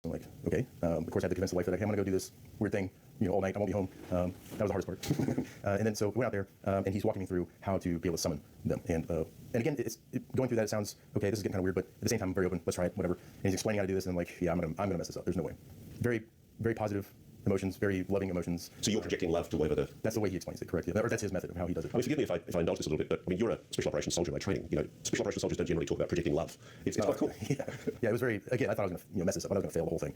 I'm like, okay. Of course, I had to convince the wife that, okay, I'm going to go do this weird thing, all night. I won't be home. That was the hardest part. And then so we went out there, and he's walking me through how to be able to summon them. And again, going through that, it sounds, okay, this is getting kind of weird, but at the same time, I'm very open. Let's try it, whatever. And he's explaining how to do this, and I'm like, yeah, I'm gonna mess this up. There's no way. Very, very positive emotions, very loving emotions. So you're projecting love to whatever the... That's the way he explains it, correct? Yeah. Or that's his method of how he does it. I mean, forgive me if I indulge this a little bit, but I mean, you're a special operations soldier by training. Special operations soldiers don't generally talk about projecting love. It's quite cool. Yeah, it was very... Again, I thought I was going to mess this up. I was going to fail the whole thing.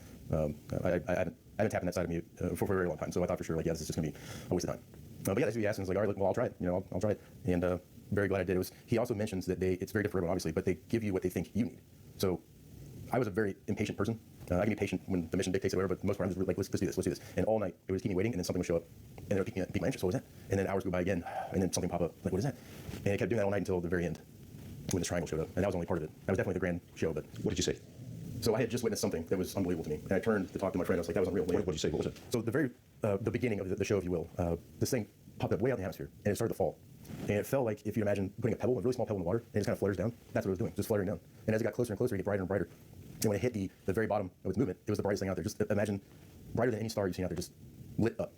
I hadn't tapped in that side of me for a very long time, so I thought for sure, like, yeah, this is just going to be a waste of time. But yeah, that's what he asked, and I was like, all right, well, I'll try it. I'll try it. And very glad I did. He also mentions that it's very different for everyone, obviously, but they give you what they think you need. So I was a very impatient person. I can be patient when the mission dictates it, whatever, but most of the time I was like, let's do this. And all night, it would keep me waiting, and then something would show up, and it would pique my interest. What was that? And then hours go by again, and then something pop up. Like, what is that? And it kept doing that all night until the very end, when the triangle showed up. And that was only part of it. That was definitely the grand show, but... What did you see? So I had just witnessed something that was unbelievable to me. And I turned to talk to my friend. I was like, that was unreal. What did you see? What was it? So the beginning of the show, if you will, this thing popped up way out in the atmosphere, and it started to fall. And it felt like if you imagine putting a really small pebble in the water, and it just kind of flutters down. That's what it was doing, just fluttering down. And as it got closer and closer, it got brighter and brighter. And when it hit the very bottom of its movement, it was the brightest thing out there. Just imagine brighter than any star you've seen out there, just lit up.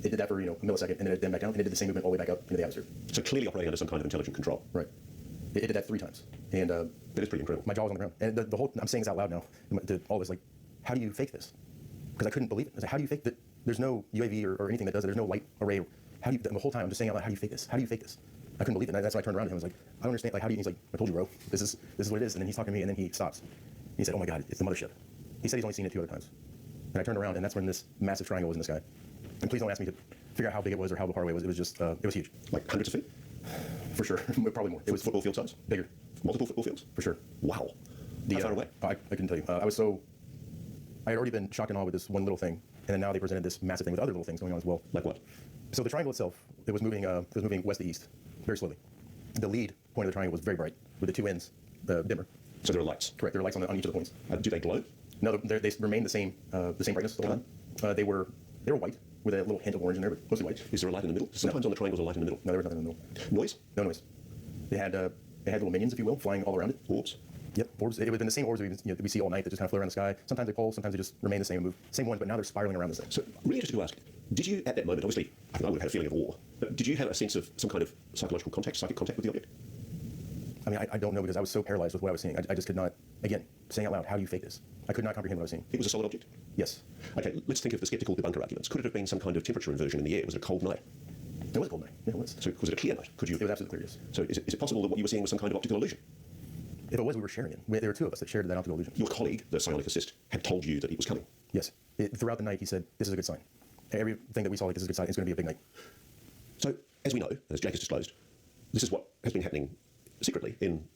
It did that for a millisecond, and then it dimmed back down, and it did the same movement all the way back up into the atmosphere. So clearly operating under some kind of intelligent control. Right. It did that 3 times. And that is pretty incredible. My jaw was on the ground. And the whole, I'm saying this out loud now, to all this, like, how do you fake this? Because I couldn't believe it. I was like, how do you fake that? There's no UAV or anything that does it. There's no light array. How do you, the whole time I'm just saying out loud, how do you fake this? How do you fake this? I couldn't believe it. And that's why I turned around to him. I was like, I don't understand. Like, how do you? He's like, I told you, bro. This is what it is. And then he's talking to me, and then he stops. He said, oh my God, it's the mothership. He said he's only seen it 2 other times. And I turned around, and that's when this massive triangle was in the sky. And please don't ask me to figure out how big it was or how far away it was. It was just, it was huge. Like hundreds of feet? For sure. Probably more. It was football field size? Bigger. Multiple football fields? For sure. Wow. How far away? I couldn't tell you. I had already been shocked and awe with this one little thing, and then now they presented this massive thing with other little things going on as well. Like what? So the triangle itself, it was moving west to east, very slowly. The lead point of the triangle was very bright, with the 2 ends dimmer. So there are lights? Correct. There are lights on each of the points. Do they glow? No, they remained the same brightness the whole time. They were white, with a little hint of orange in there, but mostly white. Is there a light in the middle? Sometimes on the triangles a light in the middle. No, there was nothing in the middle. Noise? No noise. They had little minions, if you will, flying all around it. Orbs? Yep, orbs. It would have been the same orbs we see all night that just kind of float around the sky. Sometimes they pull, sometimes they just remain the same and move. Same ones, but now they're spiraling around the same. So, really interesting to ask, did you, at that moment, obviously, I would have had a feeling of awe, but did you have a sense of some kind of psychological contact, psychic contact with the object? I mean, I don't know, because I was so paralyzed with what I was seeing. I just could not, again, saying out loud, how do you fake this? I could not comprehend what I was seeing. It was a solid object? Yes. Okay, let's think of the skeptical debunker arguments. Could it have been some kind of temperature inversion in the air? Was it a cold night? It was a cold night. Yeah, it was. So was it a clear night? Could you? It was absolutely clear, yes. So is it possible that what you were seeing was some kind of optical illusion? If it was, we were sharing it. There were 2 of us that shared that optical illusion. Your colleague, the psionic assist, had told you that it was coming? Yes. Throughout the night, he said, this is a good sign. Everything that we saw, like, this is a good sign. It's going to be a big night. So, as we know, as Jake has disclosed, this is what has been happening secretly in